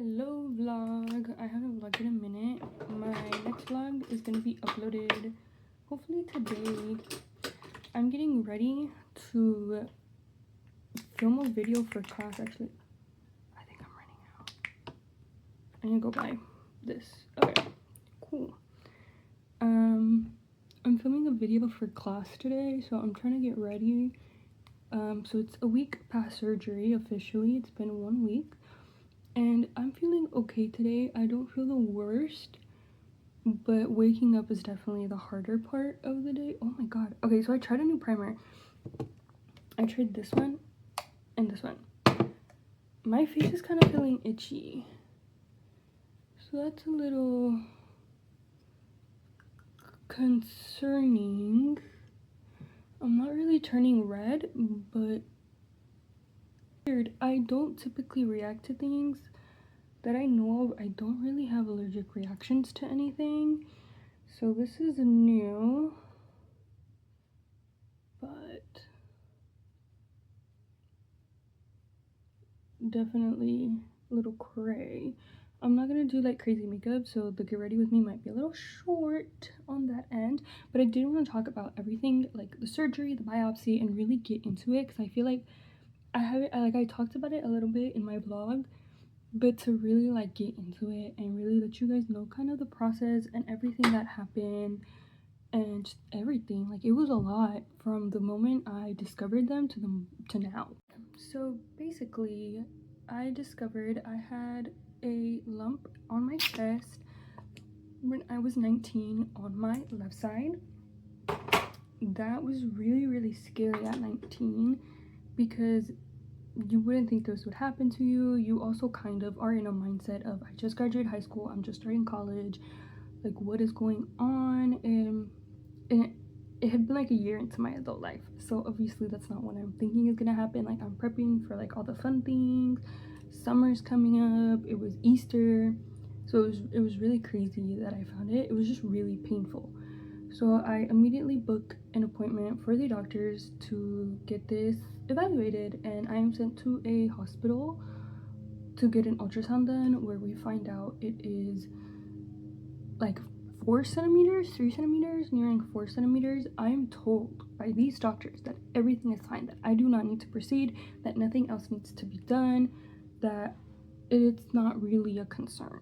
Hello vlog. I haven't vlogged in a minute. My next vlog is going to be uploaded hopefully today. I'm getting ready to film a video for class. Actually, I think I'm running out. I need to go buy this. Okay, cool. I'm filming a video for class today, so I'm trying to get ready. So it's a week past surgery officially. It's been 1 week. And I'm feeling okay today. I don't feel the worst, but waking up is definitely the harder part of the day. Oh my god. Okay, so I tried a new primer. I tried this one and this one. My face is kind of feeling itchy, so that's a little concerning. I'm not really turning red, but weird. I don't typically react to things that I know of. I don't really have allergic reactions to anything, so this is new, but definitely a little cray. I'm not gonna do like crazy makeup, so the get ready with me might be a little short on that end, but I did want to talk about everything, like the surgery, the biopsy, and really get into it, because I feel like I talked about it a little bit in my vlog, but to really like get into it and really let you guys know kind of the process and everything that happened and just everything. Like, it was a lot from the moment I discovered them to now. So basically, I discovered I had a lump on my chest when I was 19 on my left side. That was really scary at 19, because you wouldn't think this would happen to you. You also kind of are in a mindset of, I just graduated high school, I'm just starting college, like what is going on? And it had been like a year into my adult life, so obviously that's not what I'm thinking is gonna happen. Like, I'm prepping for like all the fun things, summer's coming up, it was Easter, so it was really crazy that I found it. It was just really painful. So I immediately booked an appointment for the doctors to get this evaluated, and I am sent to a hospital to get an ultrasound done, where we find out it is like 4 centimeters, 3 centimeters, nearing 4 centimeters. I am told by these doctors that everything is fine, that I do not need to proceed, that nothing else needs to be done, that it's not really a concern.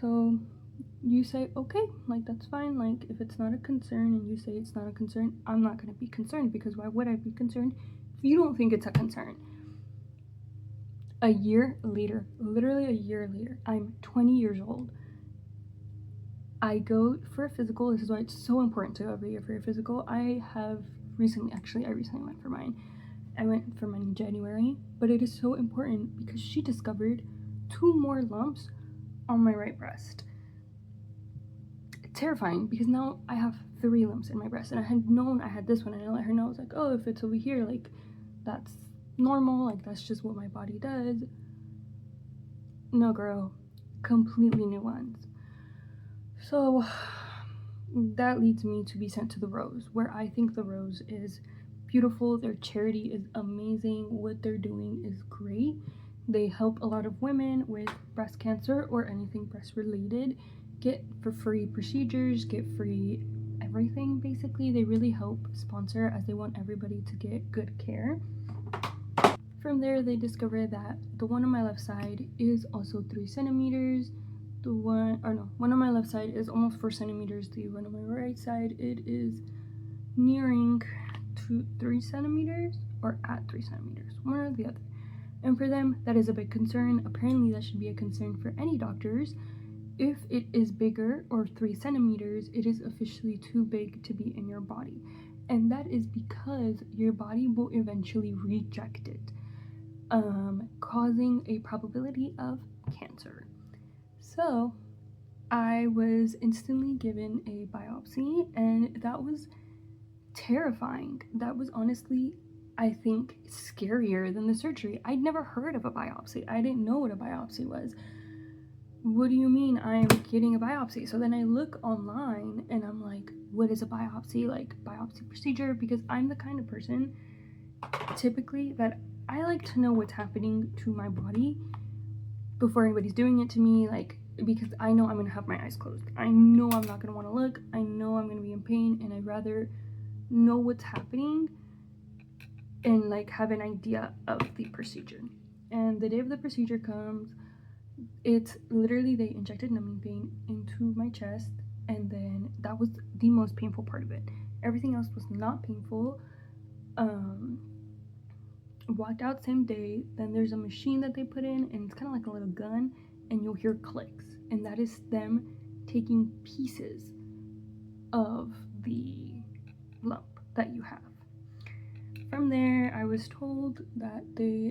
So you say, okay, like that's fine. Like, if it's not a concern and you say it's not a concern, I'm not going to be concerned, because why would I be concerned if you don't think it's a concern? A year later, literally a year later, I'm 20 years old. I go for a physical. This is why it's so important to go every year for your physical. I recently went for mine. I went for mine in January, but it is so important because she discovered 2 more lumps on my right breast. Terrifying, because now I have 3 lumps in my breast, and I had known I had this one, and I let her know. I was like, oh, if it's over here, like, that's normal, like that's just what my body does. No, girl, completely new ones. So that leads me to be sent to the Rose, where I think the Rose is beautiful. Their charity is amazing. What they're doing is great. They help a lot of women with breast cancer or anything breast related get for free procedures, get free everything. Basically, they really help sponsor, as they want everybody to get good care. From there, they discovered that the one on my left side is also 3 centimeters. One on my left side is almost 4 centimeters. The one on my right side, it is nearing to 3 centimeters, or at 3 centimeters, one or the other. And for them, that is a big concern. Apparently, that should be a concern for any doctors. If it is bigger, or 3 centimeters, it is officially too big to be in your body. And that is because your body will eventually reject it, causing a probability of cancer. So I was instantly given a biopsy, and that was terrifying. That was honestly, I think, scarier than the surgery. I'd never heard of a biopsy. I didn't know what a biopsy was. What do you mean I'm getting a biopsy? So then I look online and I'm like, what is a biopsy? Like, biopsy procedure? Because I'm the kind of person typically that I like to know what's happening to my body before anybody's doing it to me, like, because I know I'm gonna have my eyes closed. I know I'm not gonna want to look. I know I'm gonna be in pain, and I'd rather know what's happening and like have an idea of the procedure. And the day of the procedure comes, it's literally they injected numbing pain into my chest, and then that was the most painful part of it. Everything else was not painful. Walked out same day. Then there's a machine that they put in, and it's kind of like a little gun, and you'll hear clicks, and that is them taking pieces of the lump that you have. From there, I was told that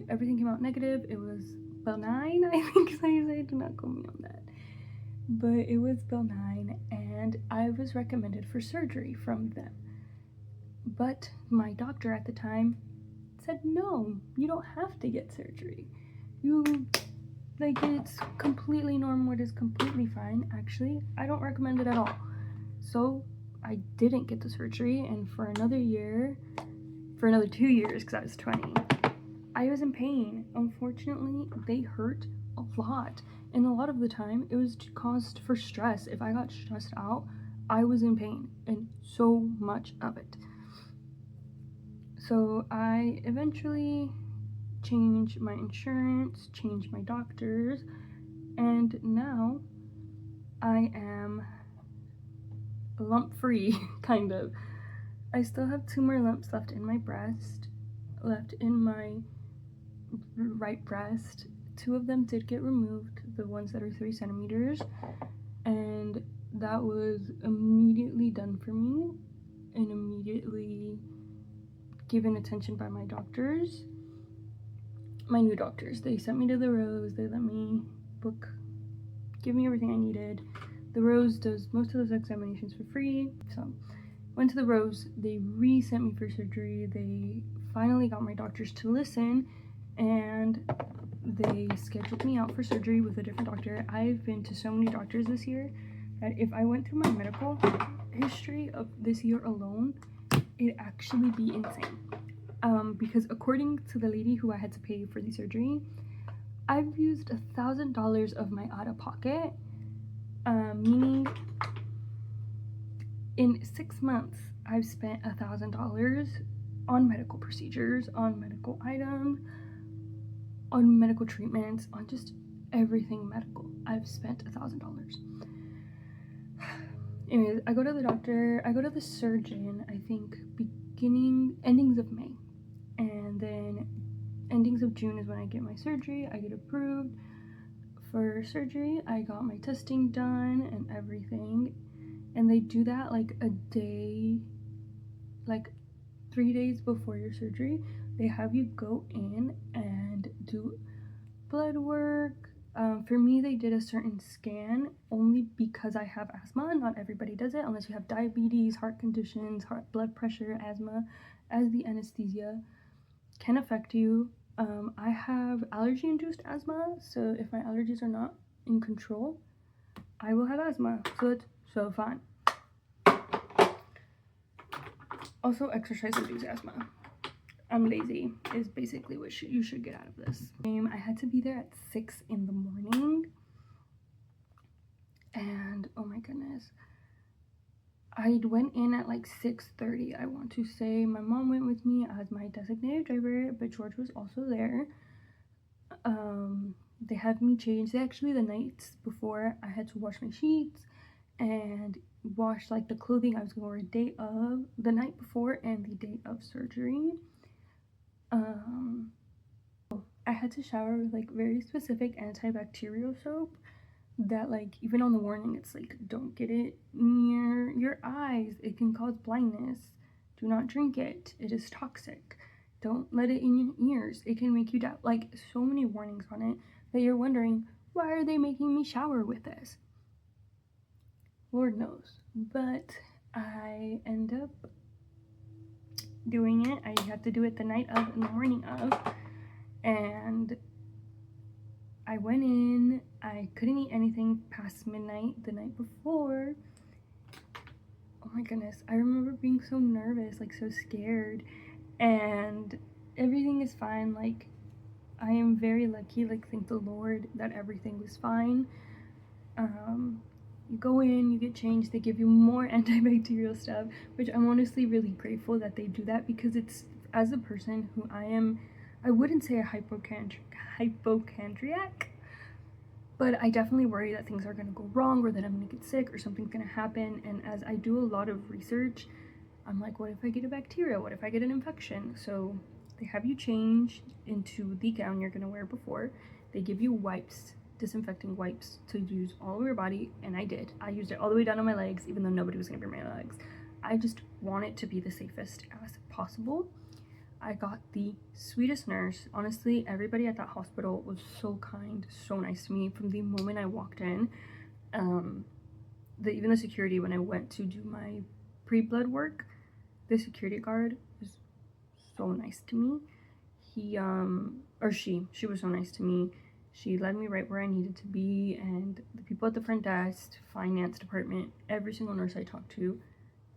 everything came out negative. It was benign, I think is how you say it. Do not quote me on that. But it was benign, and I was recommended for surgery from them. But my doctor at the time said, no, you don't have to get surgery. It's completely normal. It is completely fine. Actually, I don't recommend it at all. So I didn't get the surgery, and for another 2 years, because I was 20, I was in pain. Unfortunately, they hurt a lot, and a lot of the time it was caused for stress. If I got stressed out, I was in pain, and so much of it. So I eventually changed my insurance, changed my doctors, and now I am lump free, kind of. I still have 2 more lumps left in my breast, left in my right breast. 2 of them did get removed, the ones that are 3 centimeters, and that was immediately done for me and immediately given attention by my doctors, my new doctors. They sent me to the Rose. They let me give me everything I needed. The Rose does most of those examinations for free, so went to the Rose. They re-sent me for surgery. They finally got my doctors to listen, and they scheduled me out for surgery with a different doctor. I've been to so many doctors this year that if I went through my medical history of this year alone, it'd actually be insane. Because according to the lady who I had to pay for the surgery, I've used $1,000 of my out-of-pocket, meaning in 6 months, I've spent $1,000 on medical procedures, on medical items, on medical treatments, on just everything medical. I've spent $1,000. Anyways, I go to the surgeon, I think endings of May. And then endings of June is when I get my surgery. I get approved for surgery. I got my testing done and everything. And they do that like a day, like 3 days before your surgery. They have you go in and do blood work. For me, they did a certain scan only because I have asthma. Not everybody does it unless you have diabetes, heart conditions, blood pressure, asthma, as the anesthesia can affect you. I have allergy-induced asthma, so if my allergies are not in control, I will have asthma. So it's so fun. Also, exercise-induced asthma. I'm lazy is basically what you should get out of this. I had to be there at 6 in the morning, and oh my goodness, I went in at like 6:30. I want to say my mom went with me as my designated driver, but George was also there. They had me change. Actually, the nights before, I had to wash my sheets and wash like the clothing I was gonna wear the night before and the day of surgery. I had to shower with like very specific antibacterial soap that like even on the warning it's like, don't get it near your eyes, it can cause blindness, do not drink it, it is toxic, don't let it in your ears, it can make you die. Like so many warnings on it that you're wondering, why are they making me shower with this? Lord knows. But I end up doing it. I had to do it the night of and the morning of, and I went in. I couldn't eat anything past midnight the night before. Oh my goodness, I remember being so nervous, like so scared, and everything is fine. Like I am very lucky, like, thank the Lord that everything was fine. You go in, you get changed, they give you more antibacterial stuff, which I'm honestly really grateful that they do that, because it's, as a person who I wouldn't say a hypochondriac, but I definitely worry that things are going to go wrong, or that I'm going to get sick, or something's going to happen. And as I do a lot of research, I'm like, what if I get a bacteria? What if I get an infection? So they have you change into the gown you're going to wear before. They give you wipes, disinfecting wipes, to use all over your body, and I did. I used it all the way down on my legs, even though nobody was going to be my legs. I just want it to be the safest as possible. I got the sweetest nurse. Honestly, everybody at that hospital was so kind, so nice to me from the moment I walked in. Even the security, when I went to do my pre-blood work, the security guard was so nice to me. She was so nice to me. She led me right where I needed to be, and the people at the front desk, finance department, every single nurse I talked to,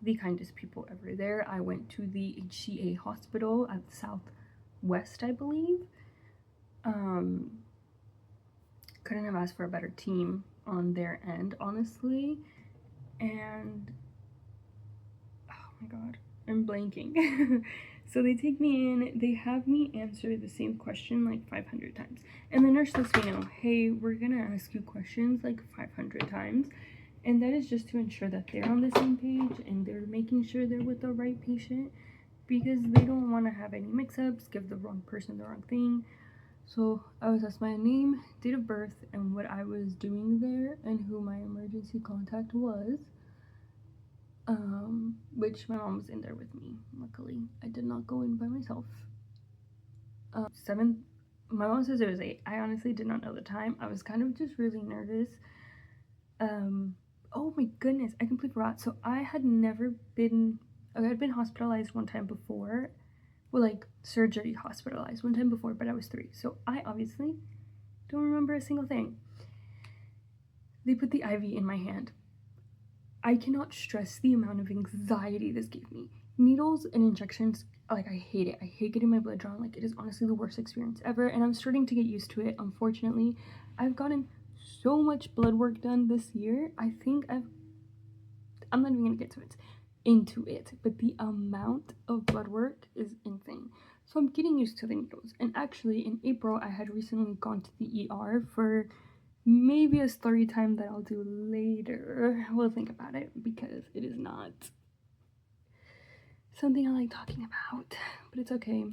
the kindest people ever there. I went to the HCA hospital at Southwest, I believe. Couldn't have asked for a better team on their end, honestly. And oh my god, I'm blanking. So they take me in, they have me answer the same question like 500 times. And the nurse lets me know, hey, we're gonna ask you questions like 500 times. And that is just to ensure that they're on the same page and they're making sure they're with the right patient, because they don't want to have any mix-ups, give the wrong person the wrong thing. So I was asked my name, date of birth, and what I was doing there, and who my emergency contact was. Which my mom was in there with me. Luckily, I did not go in by myself. My mom says it was 8. I honestly did not know the time. I was kind of just really nervous. Oh my goodness, I completely forgot. So I had been hospitalized one time before. Well, like, surgery hospitalized one time before, but I was 3. So I obviously don't remember a single thing. They put the IV in my hand. I cannot stress the amount of anxiety this gave me. Needles and injections, like, I hate it. I hate getting my blood drawn. Like, it is honestly the worst experience ever, and I'm starting to get used to it. Unfortunately, I've gotten so much blood work done this year. I think I'm not even gonna get into it, but the amount of blood work is insane. So I'm getting used to the needles. And actually, in April, I had recently gone to the ER for maybe a story time that I'll do later. We'll think about it, because it is not something I like talking about, but it's okay.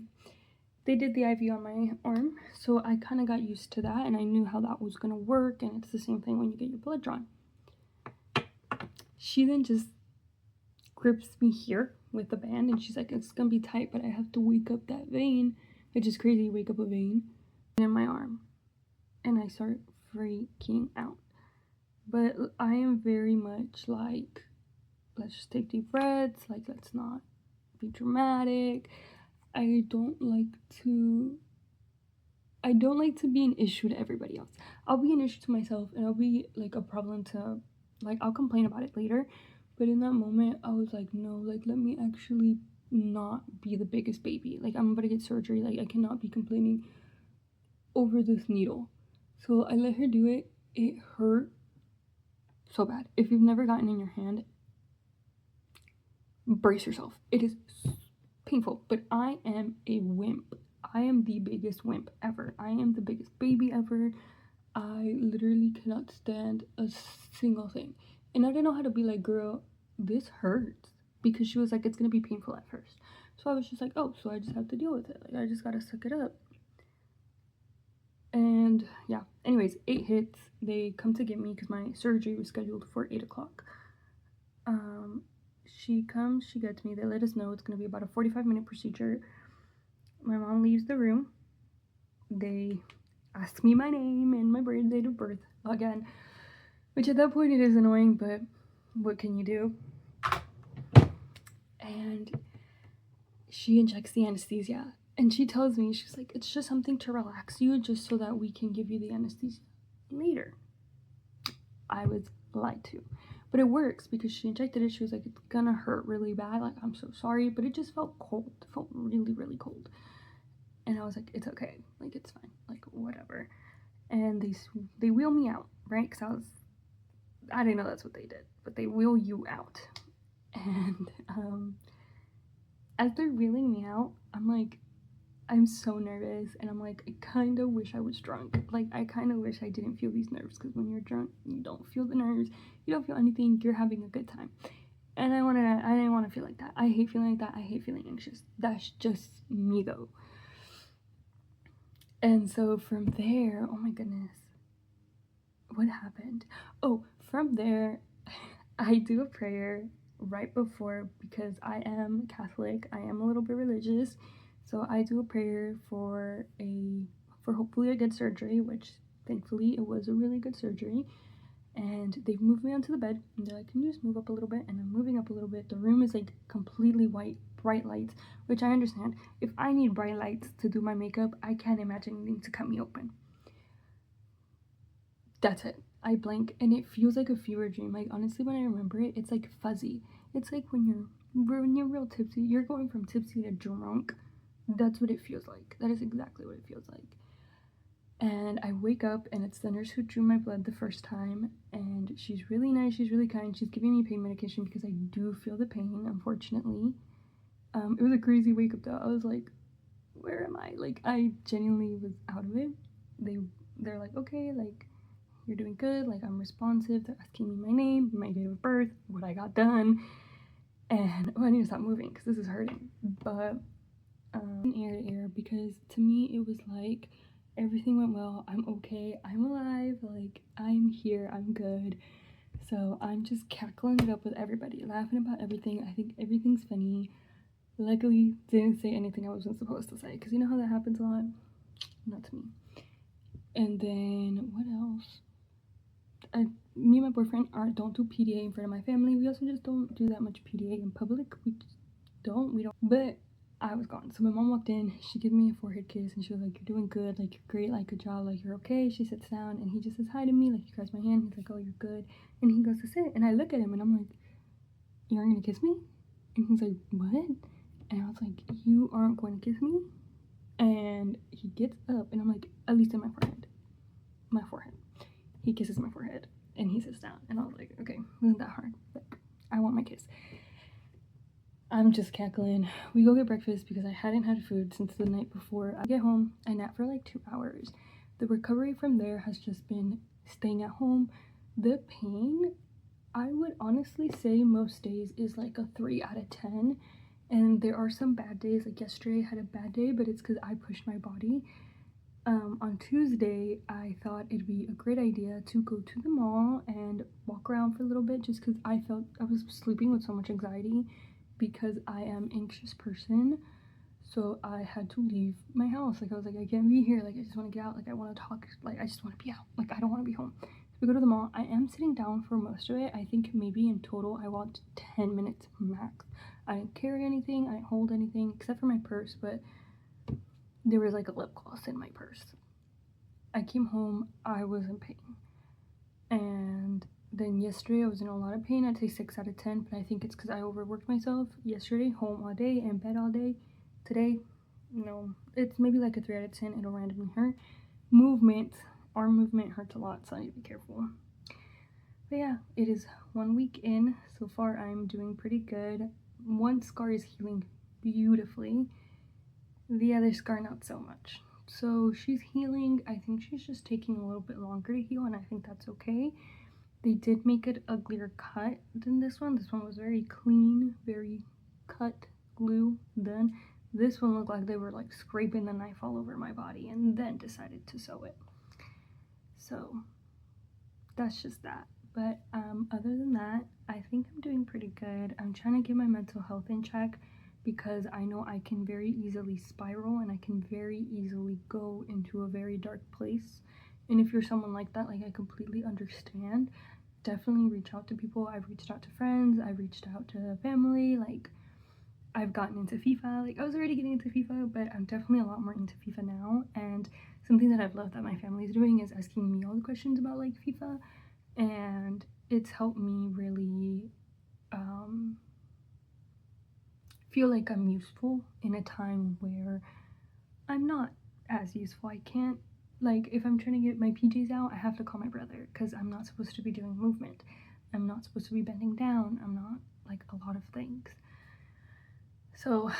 They did the IV on my arm, so I kind of got used to that, and I knew how that was going to work, and it's the same thing when you get your blood drawn. She then just grips me here with the band, and she's like, it's going to be tight, but I have to wake up that vein, which is crazy, wake up a vein in my arm, and I start freaking out. But I am very much like, let's just take deep breaths, like, let's not be dramatic. I don't like to be an issue to everybody else. I'll be an issue to myself, and I'll be like a problem to, like, I'll complain about it later. But in that moment, I was like, no, like, let me actually not be the biggest baby. Like, I'm about to get surgery. Like, I cannot be complaining over this needle. So I let her do it. It hurt so bad. If you've never gotten in your hand, brace yourself. It is painful, but I am a wimp. I am the biggest wimp ever. I am the biggest baby ever. I literally cannot stand a single thing. And I didn't know how to be like, girl, this hurts. Because she was like, it's gonna be painful at first. So I was just like, oh, so I just have to deal with it. Like, I just gotta suck it up. And yeah, anyways, 8 hits. They come to get me because my surgery was scheduled for 8 o'clock. She comes, she gets me. They let us know it's gonna be about a 45-minute procedure. My mom leaves the room. They ask me my name and my date of birth again, which at that point it is annoying, but what can you do? And she injects the anesthesia, and she tells me, she's like, it's just something to relax you, just so that we can give you the anesthesia later. I was lied to. But it works, because she injected it. She was like, it's gonna hurt really bad. Like, I'm so sorry. But it just felt cold. It felt really, really cold. And I was like, it's okay, like it's fine, like whatever. And they wheel me out, right? Because I didn't know that's what they did, but they wheel you out. And as they're wheeling me out, I'm so nervous, and I'm like, I kind of wish I was drunk. Like, I kind of wish I didn't feel these nerves, because when you're drunk, you don't feel the nerves, you don't feel anything, you're having a good time. And I didn't want to feel like that. I hate feeling like that. I hate feeling anxious. That's just me, though. And so from there, oh my goodness, what happened? Oh, from there, I do a prayer right before, because I am Catholic, I am a little bit religious, so I do a prayer for hopefully a good surgery, which thankfully it was a really good surgery. And they've moved me onto the bed, and they're like, can you just move up a little bit? And I'm moving up a little bit. The room is like completely white, bright lights, which I understand. If I need bright lights to do my makeup, I can't imagine needing to cut me open. That's it. I blank, and it feels like a fever dream. Like, honestly, when I remember it, it's like fuzzy. It's like when you're real tipsy, you're going from tipsy to drunk. That's what it feels like. That is exactly what it feels like. And I wake up, and it's the nurse who drew my blood the first time, and she's really nice, she's really kind. She's giving me pain medication because I do feel the pain, unfortunately. It was a crazy wake up though. I was like, where am I? Like, I genuinely was out of it. They're like, okay, like, you're doing good, like, I'm responsive. They're asking me my name, my date of birth, what I got done, and I need to stop moving because this is hurting. But ear to ear, because to me it was like everything went well, I'm okay, I'm alive, like I'm here, I'm good. So I'm just cackling it up with everybody, laughing about everything. I think everything's funny. Luckily didn't say anything I wasn't supposed to say, because you know how that happens a lot. Not to me. And then what else? Me and my boyfriend don't do PDA in front of my family. We also just don't do that much PDA in public. We don't. But I was gone. So my mom walked in. She gave me a forehead kiss, and she was like, "You're doing good. Like, you're great. Like, good job. Like, you're okay." She sits down, and he just says hi to me. Like, he grabs my hand. He's like, "Oh, you're good." And he goes to sit, and I look at him, and I'm like, "You aren't gonna kiss me?" And he's like, "What?" And I was like, "You aren't going to kiss me?" And he gets up, and I'm like, "At least in my forehead." My forehead. He kisses my forehead, and he sits down, and I was like, okay, wasn't that hard? Like, I want my kiss. I'm just cackling. We go get breakfast because I hadn't had food since the night before. I get home, I nap for like 2 hours. The recovery from there has just been staying at home. The pain, I would honestly say most days is like a 3 out of 10. And there are some bad days, like yesterday I had a bad day, but it's because I pushed my body. On Tuesday, I thought it'd be a great idea to go to the mall and walk around for a little bit, just because I felt I was sleeping with so much anxiety, because I am an anxious person. So I had to leave my house. Like, I was like, I can't be here. Like, I just want to get out. Like, I want to talk. Like, I just want to be out. Like, I don't want to be home. So we go to the mall. I am sitting down for most of it. I think maybe in total I walked 10 minutes max. I didn't carry anything. I didn't hold anything except for my purse, but there was like a lip gloss in my purse. I came home, I was in pain. And then yesterday I was in a lot of pain. I'd say 6 out of 10, but I think it's because I overworked myself. Yesterday, home all day, in bed all day. Today, no, it's maybe like a 3 out of 10. It'll randomly hurt. Arm movement hurts a lot, so I need to be careful. But yeah, it is 1 week in. So far, I'm doing pretty good. One scar is healing beautifully. The other scar, not so much. So she's healing. I think she's just taking a little bit longer to heal, and I think that's okay. They did make it uglier cut than this one. This one was very clean, very cut, glue, done. This one looked like they were like scraping the knife all over my body and then decided to sew it. So that's just that. But other than that, I think I'm doing pretty good. I'm trying to get my mental health in check, because I know I can very easily spiral, and I can very easily go into a very dark place. And if you're someone like that, like, I completely understand. Definitely reach out to people. I've reached out to friends, I've reached out to family. Like, I've gotten into FIFA. Like, I was already getting into FIFA, but I'm definitely a lot more into FIFA now. And something that I've loved that my family's doing is asking me all the questions about like FIFA, and it's helped me really feel like I'm useful in a time where I'm not as useful. I can't, like, if I'm trying to get my PJs out, I have to call my brother because I'm not supposed to be doing movement. I'm not supposed to be bending down. I'm not, like, a lot of things. So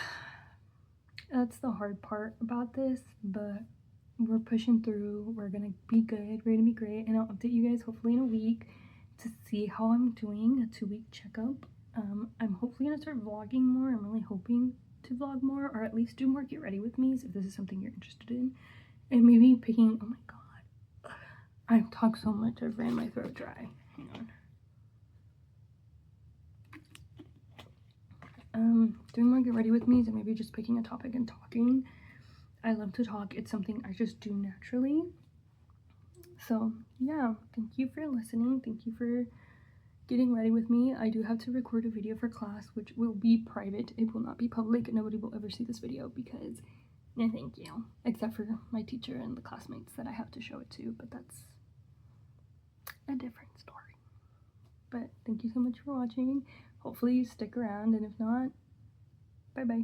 that's the hard part about this, but we're pushing through. We're gonna be good. We're gonna be great, and I'll update you guys hopefully in a week to see how I'm doing. A 2-week checkup. I'm hopefully gonna start vlogging more. I'm really hoping to vlog more, or at least do more get ready with me's if this is something you're interested in, and maybe picking. Oh my god, I've talked so much I've ran my throat dry. Hang on. Doing more get ready with me's and maybe just picking a topic and talking. I love to talk. It's something I just do naturally. So yeah, thank you for listening. Thank you for getting ready with me. I do have to record a video for class, which will be private. It will not be public. Nobody will ever see this video because, no thank you. Except for my teacher and the classmates that I have to show it to, but that's a different story. But thank you so much for watching. Hopefully you stick around, and if not, bye bye.